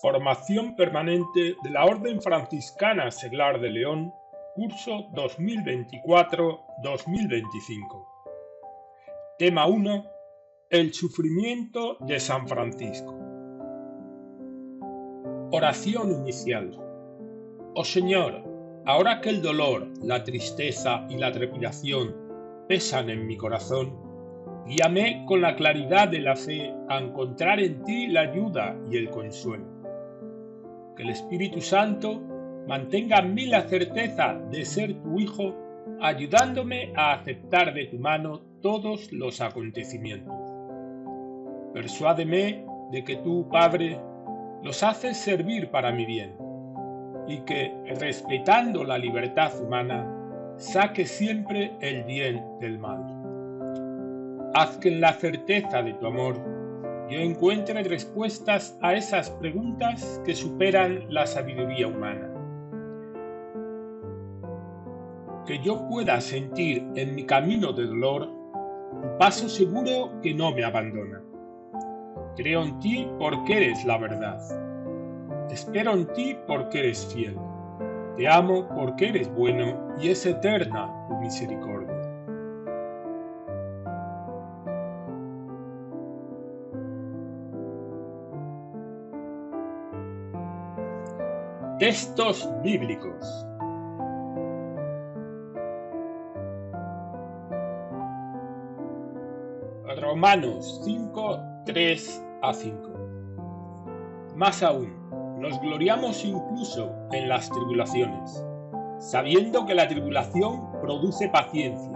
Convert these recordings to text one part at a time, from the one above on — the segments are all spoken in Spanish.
Formación permanente de la Orden Franciscana Seglar de León, curso 2024-2025. Tema 1. El sufrimiento de San Francisco. Oración inicial. Oh Señor, ahora que el dolor, la tristeza y la trepidación pesan en mi corazón, guíame con la claridad de la fe a encontrar en ti la ayuda y el consuelo. Que el Espíritu Santo mantenga en mí la certeza de ser tu Hijo, ayudándome a aceptar de tu mano todos los acontecimientos. Persuádeme de que tú, Padre, los haces servir para mi bien, y que, respetando la libertad humana, saque siempre el bien del mal. Haz que en la certeza de tu amor yo encuentre respuestas a esas preguntas que superan la sabiduría humana. Que yo pueda sentir en mi camino de dolor un paso seguro que no me abandona. Creo en ti porque eres la verdad. Espero en ti porque eres fiel. Te amo porque eres bueno y es eterna tu misericordia. Textos bíblicos. Romanos 5, 3-5. Más aún, nos gloriamos incluso en las tribulaciones, sabiendo que la tribulación produce paciencia,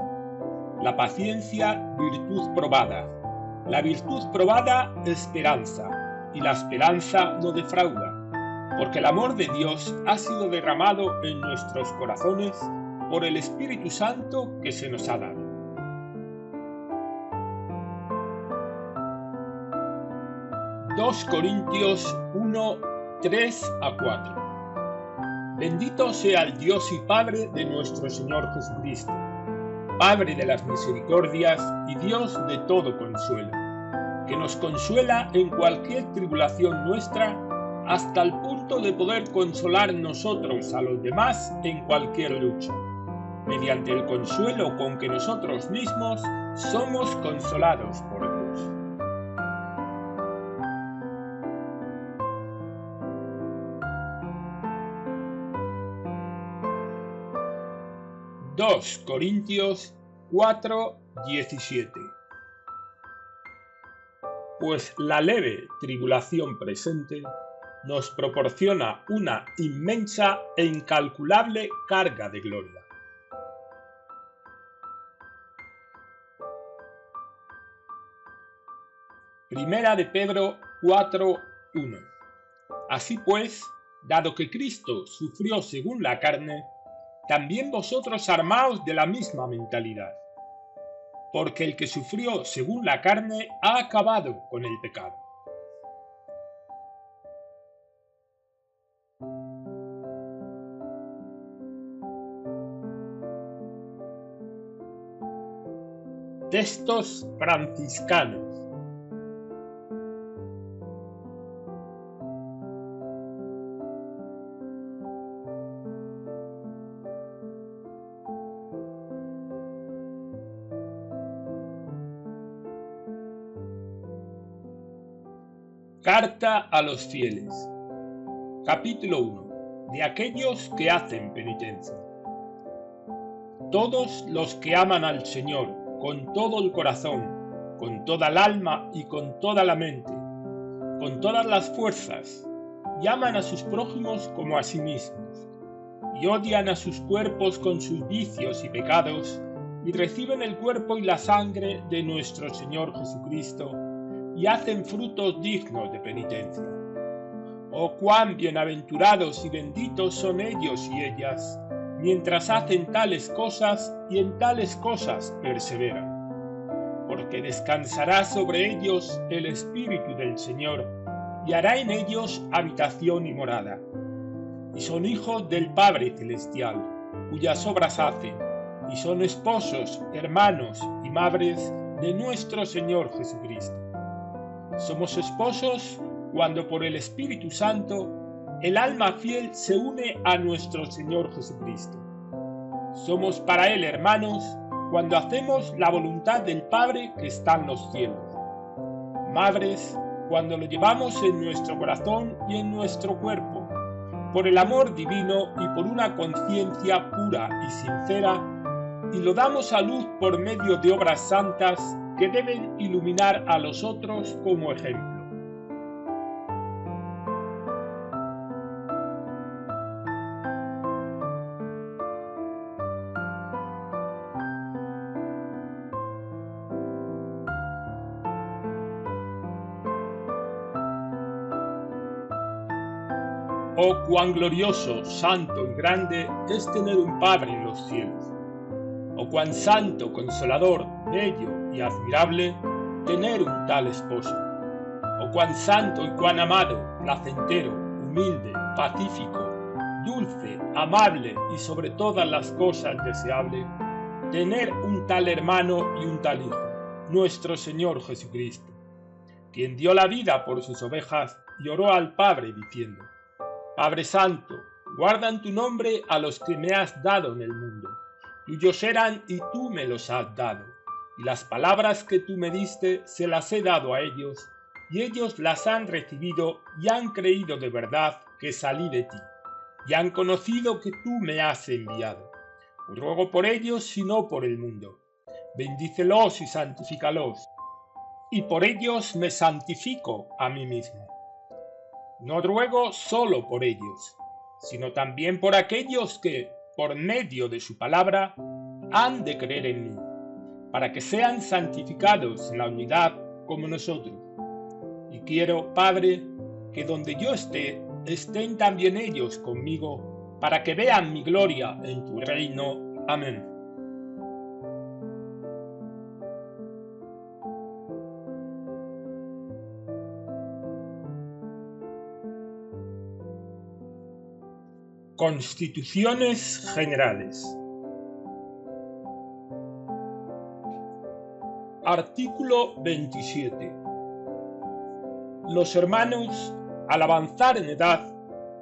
la paciencia virtud probada, la virtud probada esperanza, y la esperanza no defrauda, porque el amor de Dios ha sido derramado en nuestros corazones por el Espíritu Santo que se nos ha dado. Corintios 1, 3-4. Bendito sea el Dios y Padre de nuestro Señor Jesucristo, Padre de las misericordias y Dios de todo consuelo, que nos consuela en cualquier tribulación nuestra, hasta el punto de poder consolar nosotros a los demás en cualquier lucha, mediante el consuelo con que nosotros mismos somos consolados por Dios. 2 Corintios 4:17. Pues la leve tribulación presente nos proporciona una inmensa e incalculable carga de gloria. Primera de Pedro 4:1. Así pues, dado que Cristo sufrió según la carne, también vosotros armaos de la misma mentalidad, porque el que sufrió según la carne ha acabado con el pecado. Textos franciscanos. Carta a los fieles. Capítulo 1. De aquellos que hacen penitencia. Todos los que aman al Señor con todo el corazón, con toda el alma y con toda la mente, con todas las fuerzas, y aman a sus prójimos como a sí mismos, y odian a sus cuerpos con sus vicios y pecados, y reciben el cuerpo y la sangre de nuestro Señor Jesucristo, y hacen frutos dignos de penitencia. Oh, cuán bienaventurados y benditos son ellos y ellas, mientras hacen tales cosas y en tales cosas perseveran. Porque descansará sobre ellos el Espíritu del Señor, y hará en ellos habitación y morada. Y son hijos del Padre Celestial, cuyas obras hacen, y son esposos, hermanos y madres de nuestro Señor Jesucristo. Somos esposos cuando por el Espíritu Santo el alma fiel se une a nuestro Señor Jesucristo. Somos para Él hermanos cuando hacemos la voluntad del Padre que está en los cielos. Madres, cuando lo llevamos en nuestro corazón y en nuestro cuerpo, por el amor divino y por una conciencia pura y sincera, y lo damos a luz por medio de obras santas que deben iluminar a los otros como ejemplo. Oh, cuán glorioso, santo y grande es tener un Padre en los cielos. Oh, cuán santo, consolador, bello y admirable tener un tal esposo. Oh, cuán santo y cuán amado, placentero, humilde, pacífico, dulce, amable y sobre todas las cosas deseable, tener un tal hermano y un tal hijo, nuestro Señor Jesucristo, quien dio la vida por sus ovejas y oró al Padre diciendo: Padre Santo, guarda en tu nombre a los que me has dado en el mundo. Tuyos eran y tú me los has dado, y las palabras que tú me diste se las he dado a ellos, y ellos las han recibido y han creído de verdad que salí de ti, y han conocido que tú me has enviado. Ruego por ellos y no por el mundo. Bendícelos y santifícalos, y por ellos me santifico a mí mismo. No ruego solo por ellos, sino también por aquellos que, por medio de su palabra, han de creer en mí, para que sean santificados en la unidad como nosotros. Y quiero, Padre, que donde yo esté, estén también ellos conmigo, para que vean mi gloria en tu reino. Amén. Constituciones Generales. Artículo 27. Los hermanos, al avanzar en edad,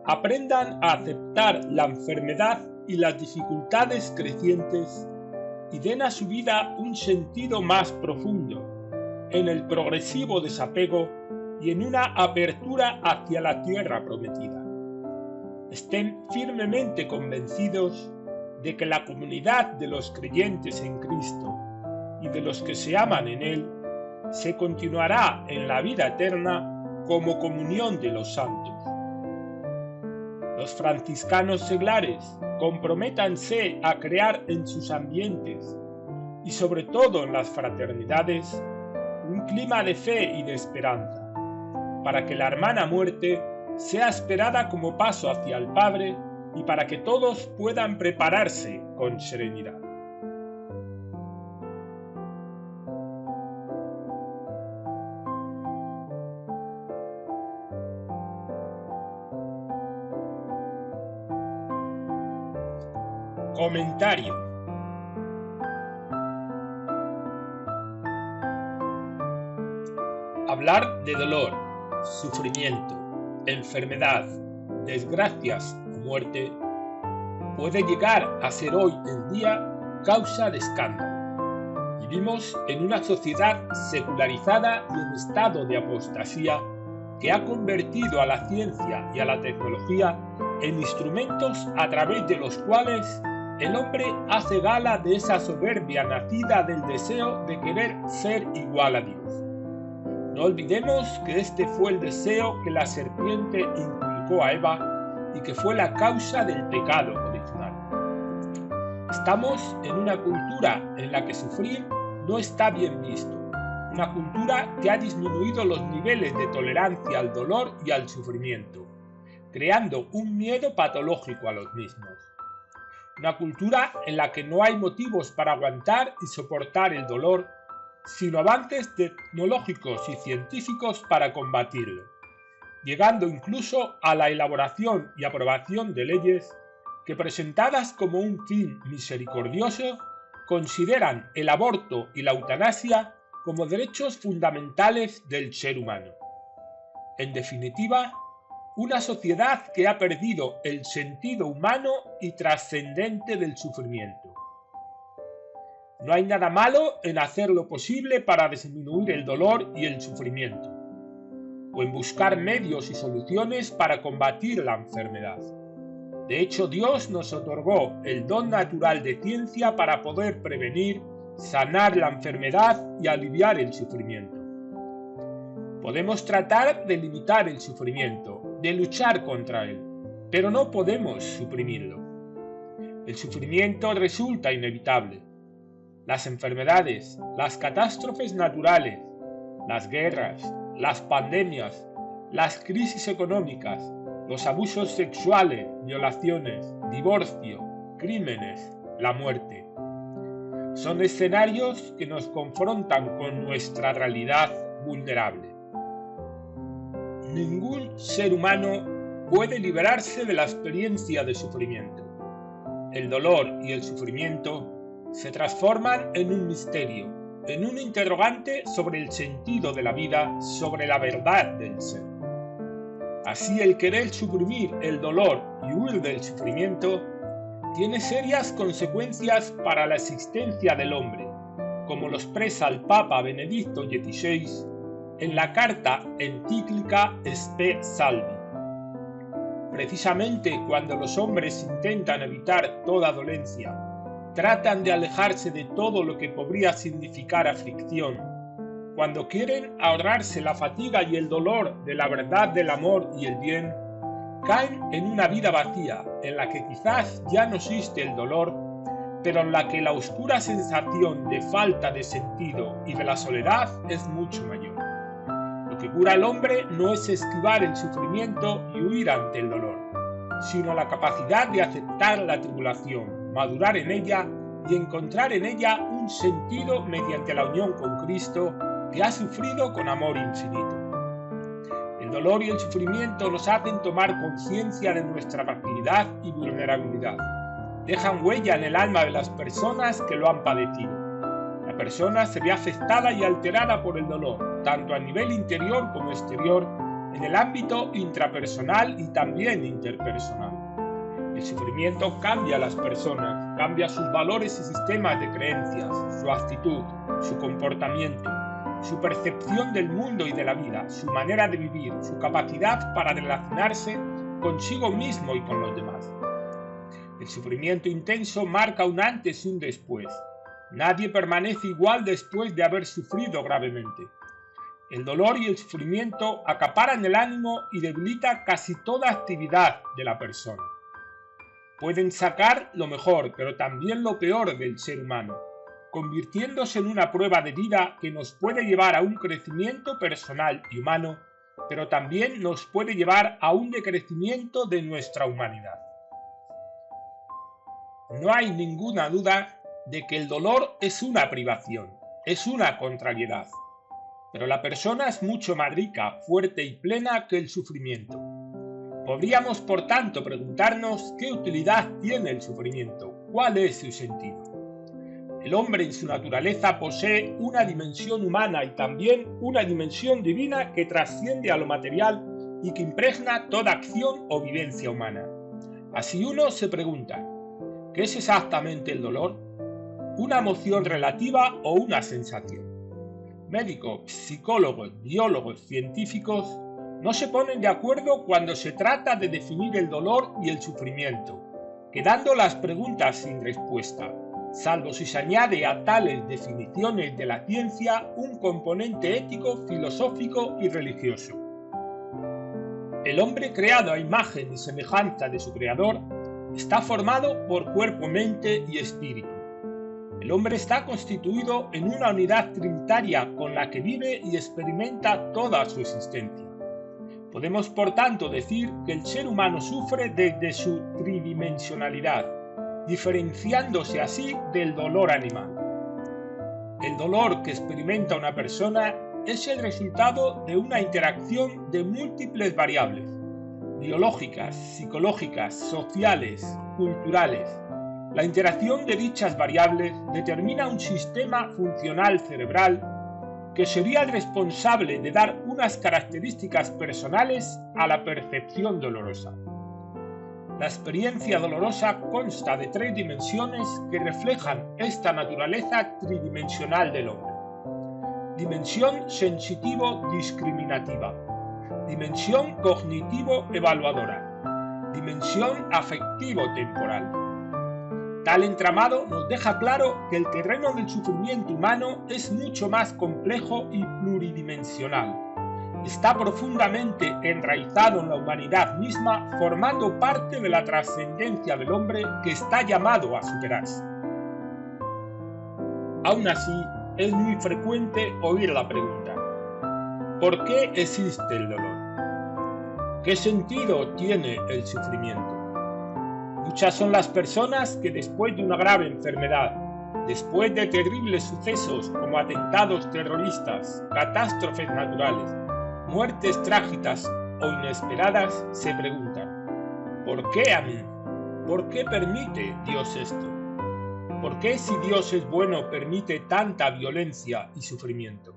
aprendan a aceptar la enfermedad y las dificultades crecientes y den a su vida un sentido más profundo, en el progresivo desapego y en una apertura hacia la tierra prometida. Estén firmemente convencidos de que la comunidad de los creyentes en Cristo y de los que se aman en Él se continuará en la vida eterna como comunión de los santos. Los franciscanos seglares comprométanse a crear en sus ambientes y sobre todo en las fraternidades un clima de fe y de esperanza, para que la hermana muerte sea esperada como paso hacia el Padre y para que todos puedan prepararse con serenidad. Comentario. Hablar de dolor, sufrimiento, enfermedad, desgracias o muerte puede llegar a ser hoy en día causa de escándalo. Vivimos en una sociedad secularizada y en estado de apostasía que ha convertido a la ciencia y a la tecnología en instrumentos a través de los cuales el hombre hace gala de esa soberbia nacida del deseo de querer ser igual a Dios. No olvidemos que este fue el deseo que la serpiente inculcó a Eva y que fue la causa del pecado original. Estamos en una cultura en la que sufrir no está bien visto, una cultura que ha disminuido los niveles de tolerancia al dolor y al sufrimiento, creando un miedo patológico a los mismos. Una cultura en la que no hay motivos para aguantar y soportar el dolor, sino avances tecnológicos y científicos para combatirlo, llegando incluso a la elaboración y aprobación de leyes que, presentadas como un fin misericordioso, consideran el aborto y la eutanasia como derechos fundamentales del ser humano. En definitiva, una sociedad que ha perdido el sentido humano y trascendente del sufrimiento. No hay nada malo en hacer lo posible para disminuir el dolor y el sufrimiento, o en buscar medios y soluciones para combatir la enfermedad. De hecho, Dios nos otorgó el don natural de ciencia para poder prevenir, sanar la enfermedad y aliviar el sufrimiento. Podemos tratar de limitar el sufrimiento, de luchar contra él, pero no podemos suprimirlo. El sufrimiento resulta inevitable. Las enfermedades, las catástrofes naturales, las guerras, las pandemias, las crisis económicas, los abusos sexuales, violaciones, divorcio, crímenes, la muerte. Son escenarios que nos confrontan con nuestra realidad vulnerable. Ningún ser humano puede liberarse de la experiencia de sufrimiento. El dolor y el sufrimiento se transforman en un misterio, en un interrogante sobre el sentido de la vida, sobre la verdad del ser. Así, el querer suprimir el dolor y huir del sufrimiento tiene serias consecuencias para la existencia del hombre, como lo expresa el Papa Benedicto XVI en la carta encíclica Spe Salvi. Precisamente cuando los hombres intentan evitar toda dolencia, tratan de alejarse de todo lo que podría significar aflicción, cuando quieren ahorrarse la fatiga y el dolor de la verdad del amor y el bien, caen en una vida vacía, en la que quizás ya no existe el dolor, pero en la que la oscura sensación de falta de sentido y de la soledad es mucho mayor. Lo que cura al hombre no es esquivar el sufrimiento y huir ante el dolor, sino la capacidad de aceptar la tribulación, madurar en ella y encontrar en ella un sentido mediante la unión con Cristo, que ha sufrido con amor infinito. El dolor y el sufrimiento nos hacen tomar conciencia de nuestra fragilidad y vulnerabilidad. Dejan huella en el alma de las personas que lo han padecido. La persona se ve afectada y alterada por el dolor, tanto a nivel interior como exterior, en el ámbito intrapersonal y también interpersonal. El sufrimiento cambia a las personas, cambia sus valores y sistemas de creencias, su actitud, su comportamiento, su percepción del mundo y de la vida, su manera de vivir, su capacidad para relacionarse consigo mismo y con los demás. El sufrimiento intenso marca un antes y un después. Nadie permanece igual después de haber sufrido gravemente. El dolor y el sufrimiento acaparan el ánimo y debilitan casi toda actividad de la persona. Pueden sacar lo mejor, pero también lo peor del ser humano, convirtiéndose en una prueba de vida que nos puede llevar a un crecimiento personal y humano, pero también nos puede llevar a un decrecimiento de nuestra humanidad. No hay ninguna duda de que el dolor es una privación, es una contrariedad, pero la persona es mucho más rica, fuerte y plena que el sufrimiento. Podríamos, por tanto, preguntarnos qué utilidad tiene el sufrimiento, cuál es su sentido. El hombre en su naturaleza posee una dimensión humana y también una dimensión divina que trasciende a lo material y que impregna toda acción o vivencia humana. Así uno se pregunta, ¿qué es exactamente el dolor? ¿Una emoción relativa o una sensación? Médicos, psicólogos, biólogos, científicos no se ponen de acuerdo cuando se trata de definir el dolor y el sufrimiento, quedando las preguntas sin respuesta, salvo si se añade a tales definiciones de la ciencia un componente ético, filosófico y religioso. El hombre, creado a imagen y semejanza de su creador, está formado por cuerpo, mente y espíritu. El hombre está constituido en una unidad trinitaria con la que vive y experimenta toda su existencia. Podemos, por tanto, decir que el ser humano sufre desde su tridimensionalidad, diferenciándose así del dolor animal. El dolor que experimenta una persona es el resultado de una interacción de múltiples variables, biológicas, psicológicas, sociales, culturales. La interacción de dichas variables determina un sistema funcional cerebral que sería el responsable de dar unas características personales a la percepción dolorosa. La experiencia dolorosa consta de 3 dimensiones que reflejan esta naturaleza tridimensional del hombre. Dimensión sensitivo-discriminativa, dimensión cognitivo-evaluadora, dimensión afectivo-temporal. Tal entramado nos deja claro que el terreno del sufrimiento humano es mucho más complejo y pluridimensional. Está profundamente enraizado en la humanidad misma, formando parte de la trascendencia del hombre que está llamado a superarse. Aún así, es muy frecuente oír la pregunta: ¿por qué existe el dolor? ¿Qué sentido tiene el sufrimiento? Muchas son las personas que después de una grave enfermedad, después de terribles sucesos como atentados terroristas, catástrofes naturales, muertes trágicas o inesperadas, se preguntan: ¿por qué a mí? ¿Por qué permite Dios esto? ¿Por qué, si Dios es bueno, permite tanta violencia y sufrimiento?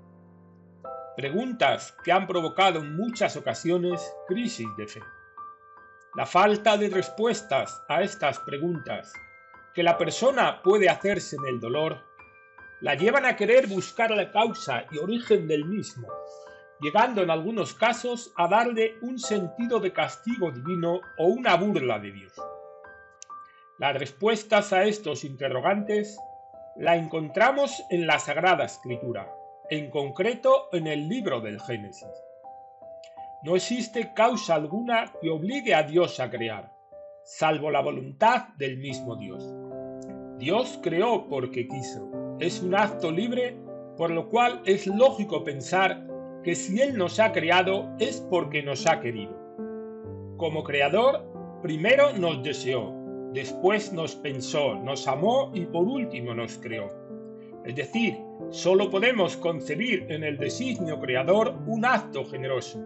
Preguntas que han provocado en muchas ocasiones crisis de fe. La falta de respuestas a estas preguntas que la persona puede hacerse en el dolor la llevan a querer buscar la causa y origen del mismo, llegando en algunos casos a darle un sentido de castigo divino o una burla de Dios. Las respuestas a estos interrogantes la encontramos en la Sagrada Escritura, en concreto en el libro del Génesis. No existe causa alguna que obligue a Dios a crear, salvo la voluntad del mismo Dios. Dios creó porque quiso. Es un acto libre, por lo cual es lógico pensar que si Él nos ha creado es porque nos ha querido. Como creador, primero nos deseó, después nos pensó, nos amó y por último nos creó. Es decir, solo podemos concebir en el designio creador un acto generoso,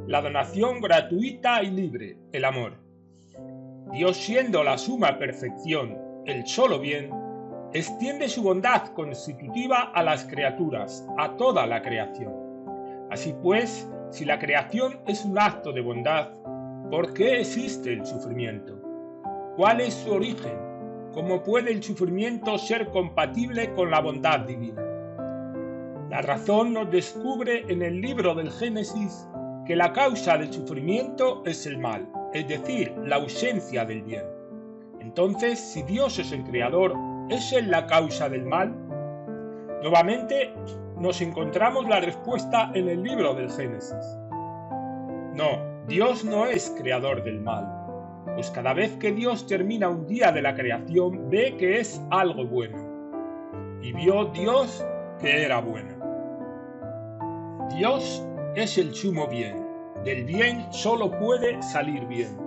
la donación gratuita y libre, el amor. Dios, siendo la suma perfección, el solo bien, extiende su bondad constitutiva a las criaturas, a toda la creación. Así pues, si la creación es un acto de bondad, ¿por qué existe el sufrimiento? ¿Cuál es su origen? ¿Cómo puede el sufrimiento ser compatible con la bondad divina? La razón nos descubre en el libro del Génesis que la causa del sufrimiento es el mal, es decir, la ausencia del bien. Entonces, si Dios es el creador, ¿es Él la causa del mal? Nuevamente, nos encontramos la respuesta en el libro del Génesis. No, Dios no es creador del mal, pues cada vez que Dios termina un día de la creación, ve que es algo bueno. Y vio Dios que era bueno. Dios es el sumo bien. Del bien solo puede salir bien.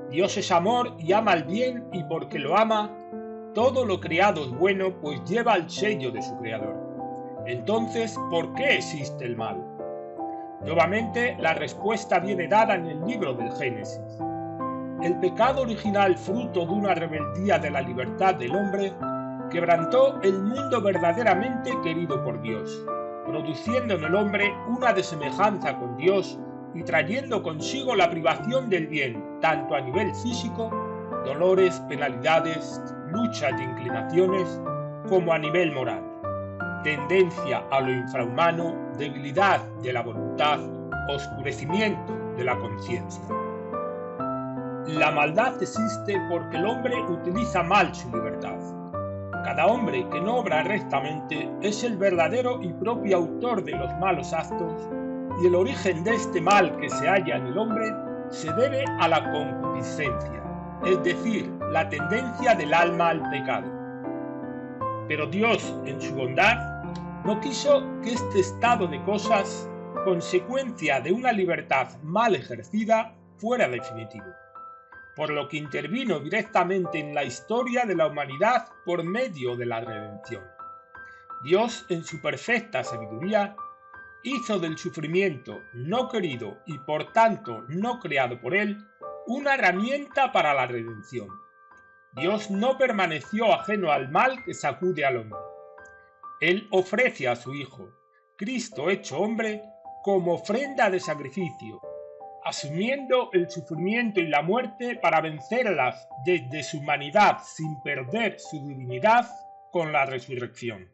Dios es amor y ama el bien, y porque lo ama, todo lo creado es bueno, pues lleva el sello de su creador. Entonces, ¿por qué existe el mal? Nuevamente, la respuesta viene dada en el libro del Génesis. El pecado original, fruto de una rebeldía de la libertad del hombre, quebrantó el mundo verdaderamente querido por Dios, produciendo en el hombre una desemejanza con Dios y trayendo consigo la privación del bien, tanto a nivel físico, dolores, penalidades, luchas y inclinaciones, como a nivel moral, tendencia a lo infrahumano, debilidad de la voluntad, oscurecimiento de la conciencia. La maldad existe porque el hombre utiliza mal su libertad. Cada hombre que no obra rectamente es el verdadero y propio autor de los malos actos, y el origen de este mal que se halla en el hombre se debe a la concupiscencia, es decir, la tendencia del alma al pecado. Pero Dios, en su bondad, no quiso que este estado de cosas, consecuencia de una libertad mal ejercida, fuera definitivo, por lo que intervino directamente en la historia de la humanidad por medio de la redención. Dios, en su perfecta sabiduría, hizo del sufrimiento no querido y por tanto no creado por Él una herramienta para la redención. Dios no permaneció ajeno al mal que sacude al hombre. Él ofrece a su Hijo, Cristo hecho hombre, como ofrenda de sacrificio, asumiendo el sufrimiento y la muerte para vencerlas desde su humanidad sin perder su divinidad con la resurrección,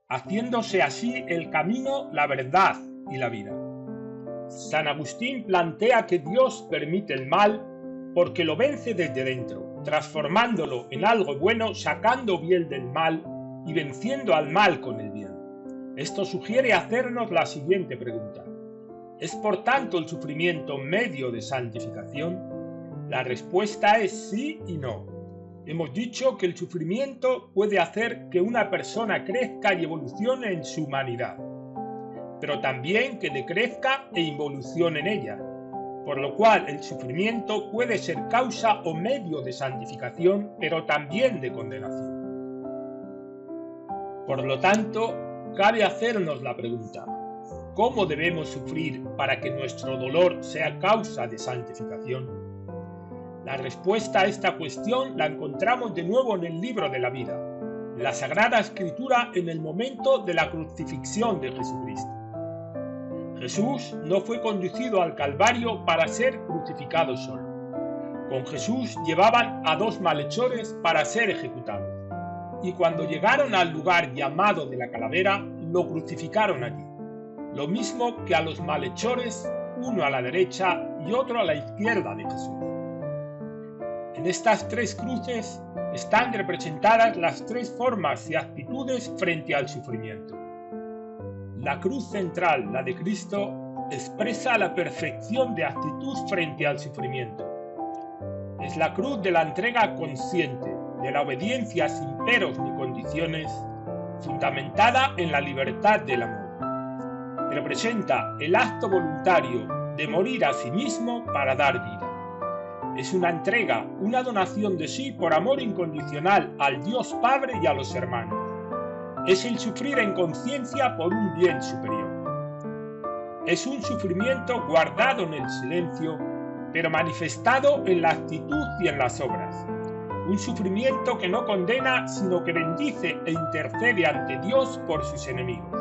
haciéndose así el camino, la verdad y la vida. San Agustín plantea que Dios permite el mal porque lo vence desde dentro, transformándolo en algo bueno, sacando bien del mal y venciendo al mal con el bien. Esto sugiere hacernos la siguiente pregunta: ¿es por tanto el sufrimiento medio de santificación? La respuesta es sí y no. Hemos dicho que el sufrimiento puede hacer que una persona crezca y evolucione en su humanidad, pero también que decrezca e involucione en ella, por lo cual el sufrimiento puede ser causa o medio de santificación, pero también de condenación. Por lo tanto, cabe hacernos la pregunta: ¿cómo debemos sufrir para que nuestro dolor sea causa de santificación? La respuesta a esta cuestión la encontramos de nuevo en el libro de la vida, en la Sagrada Escritura, en el momento de la crucifixión de Jesucristo. Jesús no fue conducido al Calvario para ser crucificado solo. Con Jesús llevaban a 2 malhechores para ser ejecutados, y cuando llegaron al lugar llamado de la calavera, lo crucificaron allí, lo mismo que a los malhechores, uno a la derecha y otro a la izquierda de Jesús. En estas 3 cruces están representadas las 3 formas y actitudes frente al sufrimiento. La cruz central, la de Cristo, expresa la perfección de actitud frente al sufrimiento. Es la cruz de la entrega consciente, de la obediencia sin peros ni condiciones, fundamentada en la libertad del amor. Representa el acto voluntario de morir a sí mismo para dar vida. Es una entrega, una donación de sí por amor incondicional al Dios Padre y a los hermanos. Es el sufrir en conciencia por un bien superior. Es un sufrimiento guardado en el silencio, pero manifestado en la actitud y en las obras. Un sufrimiento que no condena, sino que bendice e intercede ante Dios por sus enemigos.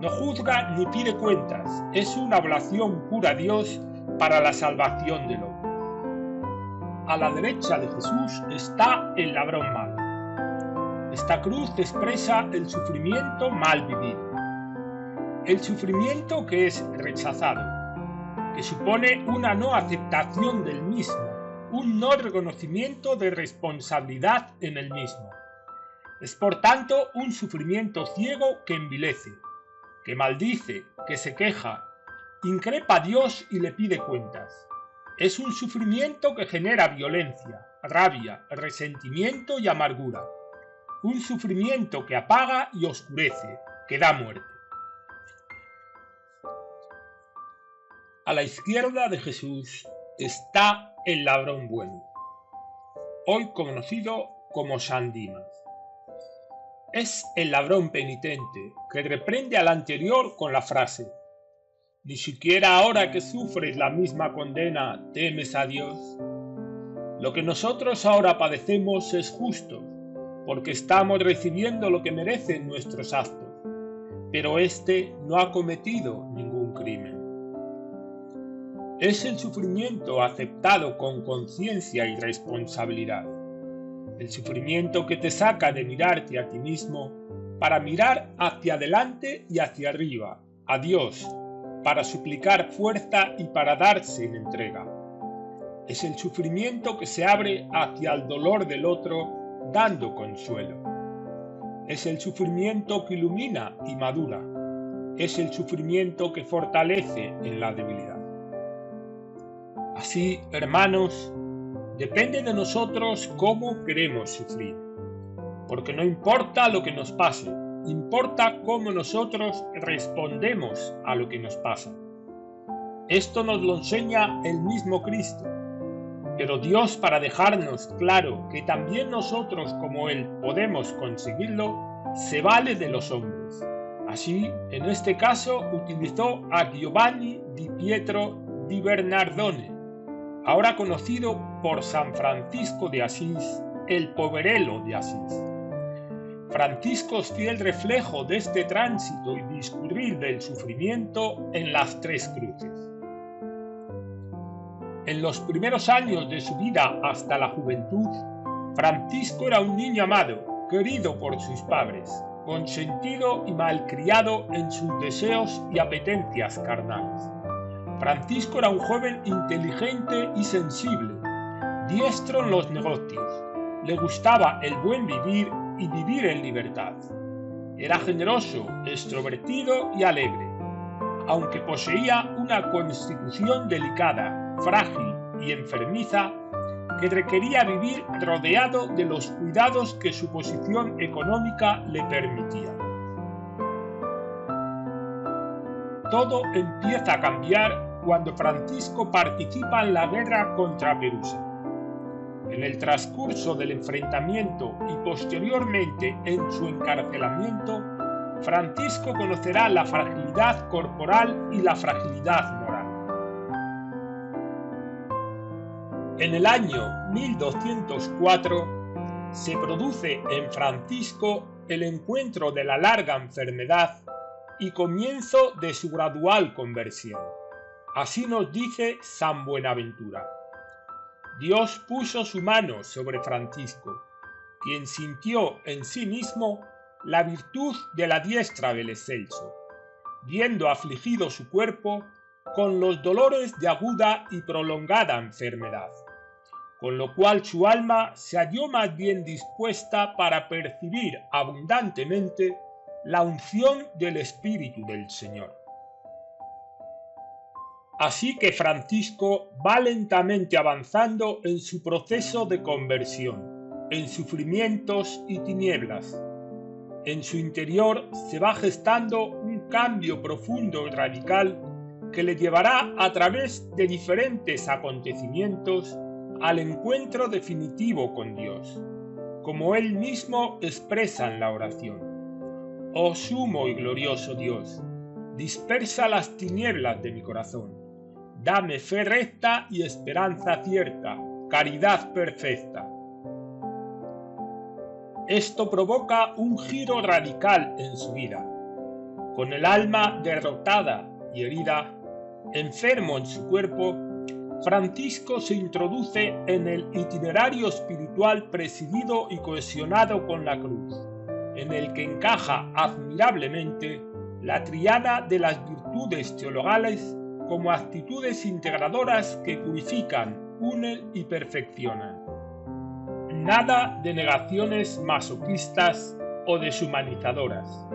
No juzga ni pide cuentas, es una oblación pura a Dios para la salvación del hombre. A la derecha de Jesús está el ladrón malo. Esta cruz expresa el sufrimiento mal vivido. El sufrimiento que es rechazado, que supone una no aceptación del mismo, un no reconocimiento de responsabilidad en el mismo. Es por tanto un sufrimiento ciego que envilece, que maldice, que se queja, increpa a Dios y le pide cuentas. Es un sufrimiento que genera violencia, rabia, resentimiento y amargura. Un sufrimiento que apaga y oscurece, que da muerte. A la izquierda de Jesús está el ladrón bueno, hoy conocido como San Dimas. Es el ladrón penitente que reprende al anterior con la frase: «Ni siquiera ahora que sufres la misma condena temes a Dios». Lo que nosotros ahora padecemos es justo, porque estamos recibiendo lo que merecen nuestros actos, pero éste no ha cometido ningún crimen. Es el sufrimiento aceptado con conciencia y responsabilidad. El sufrimiento que te saca de mirarte a ti mismo para mirar hacia adelante y hacia arriba, a Dios, para suplicar fuerza y para darse en entrega. Es el sufrimiento que se abre hacia el dolor del otro, dando consuelo. Es el sufrimiento que ilumina y madura. Es el sufrimiento que fortalece en la debilidad. Así, hermanos, depende de nosotros cómo queremos sufrir, porque no importa lo que nos pase, importa cómo nosotros respondemos a lo que nos pasa. Esto nos lo enseña el mismo Cristo, pero Dios, para dejarnos claro que también nosotros como Él podemos conseguirlo, se vale de los hombres. Así, en este caso, utilizó a Giovanni di Pietro di Bernardone, ahora conocido por San Francisco de Asís, el poverello de Asís. Francisco es fiel reflejo de este tránsito y discurrir del sufrimiento en las tres cruces. En los primeros años de su vida hasta la juventud, Francisco era un niño amado, querido por sus padres, consentido y malcriado en sus deseos y apetencias carnales. Francisco era un joven inteligente y sensible, diestro en los negocios, le gustaba el buen vivir y vivir en libertad. Era generoso, extrovertido y alegre, aunque poseía una constitución delicada, frágil y enfermiza, que requería vivir rodeado de los cuidados que su posición económica le permitía. Todo empieza a cambiar cuando Francisco participa en la guerra contra Perusa. En el transcurso del enfrentamiento y posteriormente en su encarcelamiento, Francisco conocerá la fragilidad corporal y la fragilidad moral. En el año 1204 se produce en Francisco el encuentro de la larga enfermedad y comienzo de su gradual conversión. Así nos dice San Buenaventura: Dios puso su mano sobre Francisco, quien sintió en sí mismo la virtud de la diestra del excelso, viendo afligido su cuerpo con los dolores de aguda y prolongada enfermedad, con lo cual su alma se halló más bien dispuesta para percibir abundantemente la unción del Espíritu del Señor. Así que Francisco va lentamente avanzando en su proceso de conversión, en sufrimientos y tinieblas. En su interior se va gestando un cambio profundo y radical que le llevará a través de diferentes acontecimientos al encuentro definitivo con Dios, como él mismo expresa en la oración: Oh sumo y glorioso Dios, dispersa las tinieblas de mi corazón. Dame fe recta y esperanza cierta, caridad perfecta. Esto provoca un giro radical en su vida. Con el alma derrotada y herida, enfermo en su cuerpo, Francisco se introduce en el itinerario espiritual presidido y cohesionado con la cruz, en el que encaja admirablemente la tríada de las virtudes teologales como actitudes integradoras que purifican, unen y perfeccionan. Nada de negaciones masoquistas o deshumanizadoras.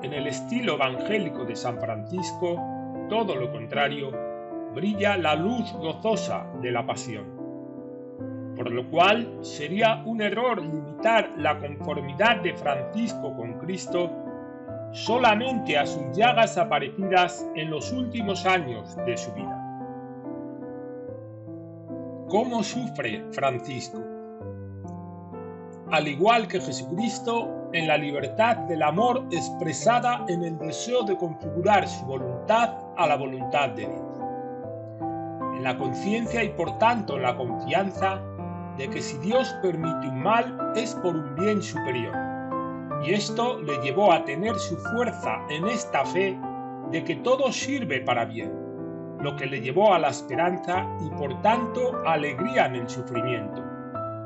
En el estilo evangélico de San Francisco, todo lo contrario, brilla la luz gozosa de la pasión. Por lo cual sería un error limitar la conformidad de Francisco con Cristo solamente a sus llagas aparecidas en los últimos años de su vida. ¿Cómo sufre Francisco? Al igual que Jesucristo, en la libertad del amor expresada en el deseo de configurar su voluntad a la voluntad de Dios. En la conciencia y por tanto en la confianza de que si Dios permite un mal es por un bien superior. Y esto le llevó a tener su fuerza en esta fe de que todo sirve para bien, lo que le llevó a la esperanza y por tanto alegría en el sufrimiento,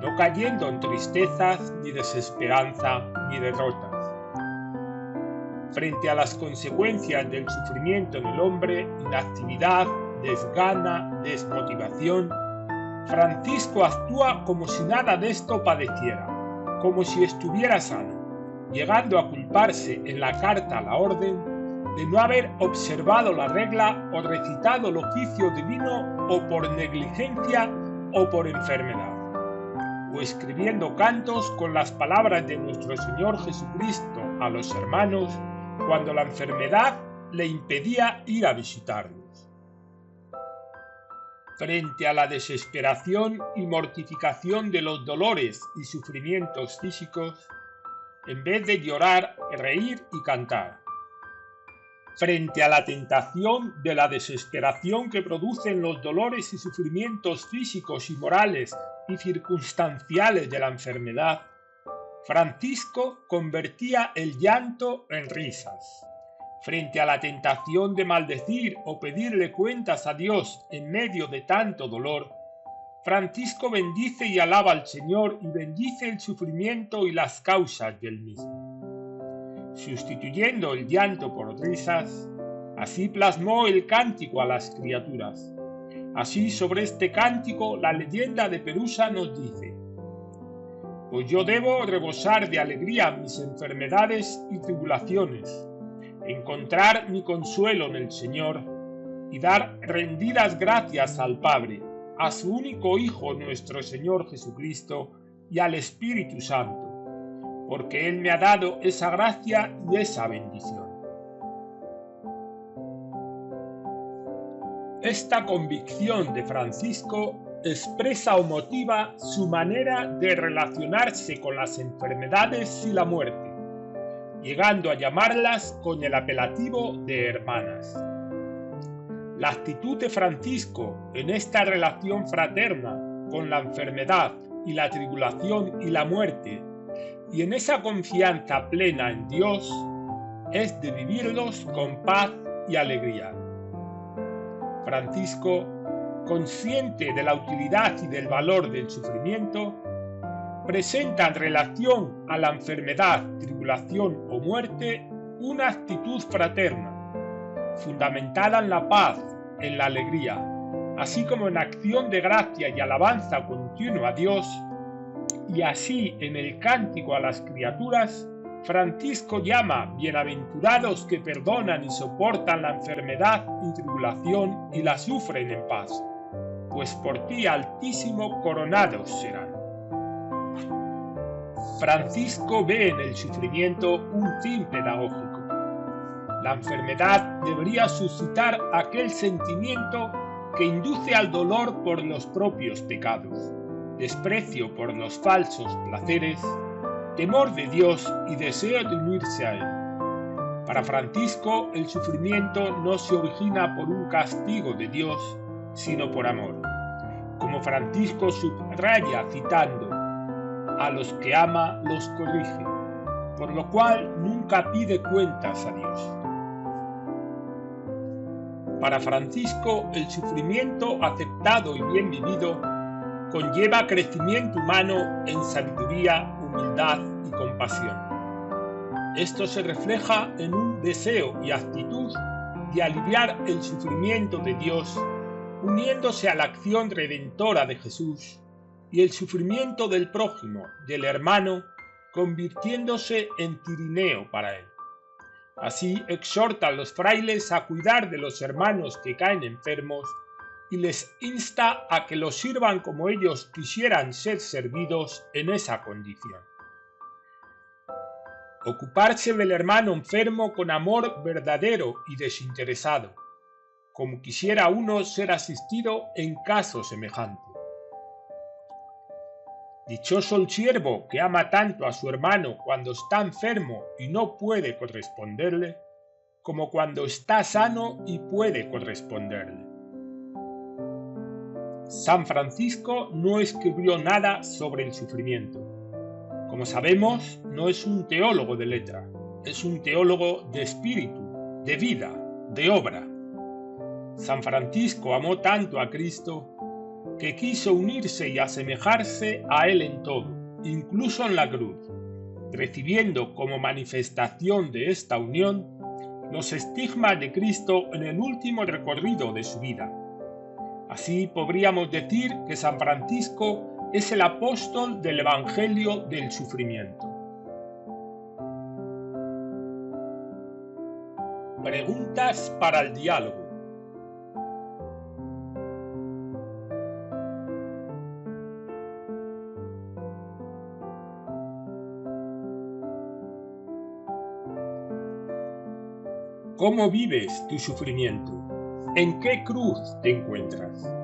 no cayendo en tristezas, ni desesperanza, ni derrotas. Frente a las consecuencias del sufrimiento en el hombre, inactividad, desgana, desmotivación, Francisco actúa como si nada de esto padeciera, como si estuviera sano, llegando a culparse en la carta a la orden de no haber observado la regla o recitado el oficio divino o por negligencia o por enfermedad, o escribiendo cantos con las palabras de nuestro Señor Jesucristo a los hermanos cuando la enfermedad le impedía ir a visitarlos. Frente a la desesperación y mortificación de los dolores y sufrimientos físicos, en vez de llorar, reír y cantar. Frente a la tentación de la desesperación que producen los dolores y sufrimientos físicos y morales y circunstanciales de la enfermedad, Francisco convertía el llanto en risas. Frente a la tentación de maldecir o pedirle cuentas a Dios en medio de tanto dolor, Francisco bendice y alaba al Señor y bendice el sufrimiento y las causas del mismo. Sustituyendo el llanto por risas, así plasmó el cántico a las criaturas. Así sobre este cántico la leyenda de Perusa nos dice: pues yo debo rebosar de alegría mis enfermedades y tribulaciones, encontrar mi consuelo en el Señor y dar rendidas gracias al Padre, a su único Hijo nuestro Señor Jesucristo y al Espíritu Santo, porque Él me ha dado esa gracia y esa bendición. Esta convicción de Francisco expresa o motiva su manera de relacionarse con las enfermedades y la muerte, llegando a llamarlas con el apelativo de hermanas. La actitud de Francisco en esta relación fraterna con la enfermedad y la tribulación y la muerte, y en esa confianza plena en Dios, es de vivirlos con paz y alegría. Francisco, consciente de la utilidad y del valor del sufrimiento, presenta en relación a la enfermedad, tribulación o muerte una actitud fraterna, fundamentada en la paz, en la alegría, así como en acción de gracia y alabanza continua a Dios, y así en el cántico a las criaturas, Francisco llama bienaventurados que perdonan y soportan la enfermedad y tribulación y la sufren en paz, pues por ti, Altísimo, coronados serán. Francisco ve en el sufrimiento un fin pedagógico. La enfermedad debería suscitar aquel sentimiento que induce al dolor por los propios pecados, desprecio por los falsos placeres, temor de Dios y deseo de unirse a Él. Para Francisco, el sufrimiento no se origina por un castigo de Dios, sino por amor. Como Francisco subraya citando: a los que ama los corrige, por lo cual nunca pide cuentas a Dios. Para Francisco, el sufrimiento aceptado y bien vivido conlleva crecimiento humano en sabiduría, humildad y compasión. Esto se refleja en un deseo y actitud de aliviar el sufrimiento de Dios, uniéndose a la acción redentora de Jesús, y el sufrimiento del prójimo, del hermano, convirtiéndose en tirineo para él. Así exhorta a los frailes a cuidar de los hermanos que caen enfermos y les insta a que los sirvan como ellos quisieran ser servidos en esa condición. Ocuparse del hermano enfermo con amor verdadero y desinteresado, como quisiera uno ser asistido en caso semejante. Dichoso el siervo que ama tanto a su hermano cuando está enfermo y no puede corresponderle, como cuando está sano y puede corresponderle. San Francisco no escribió nada sobre el sufrimiento. Como sabemos, no es un teólogo de letra, es un teólogo de espíritu, de vida, de obra. San Francisco amó tanto a Cristo que quiso unirse y asemejarse a Él en todo, incluso en la cruz, recibiendo como manifestación de esta unión los estigmas de Cristo en el último recorrido de su vida. Así podríamos decir que San Francisco es el apóstol del Evangelio del sufrimiento. Preguntas para el diálogo. ¿Cómo vives tu sufrimiento? ¿En qué cruz te encuentras?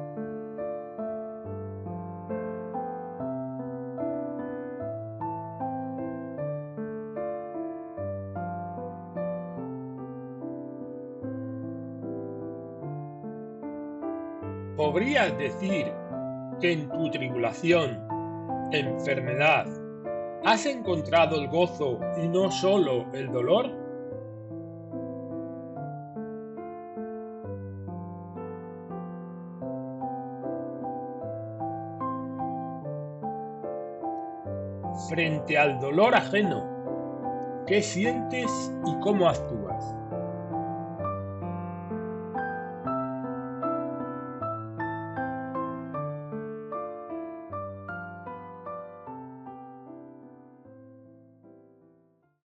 ¿Podrías decir que en tu tribulación, enfermedad, ¿Has encontrado el gozo y no solo el dolor? Frente al dolor ajeno, ¿qué sientes y cómo actúas?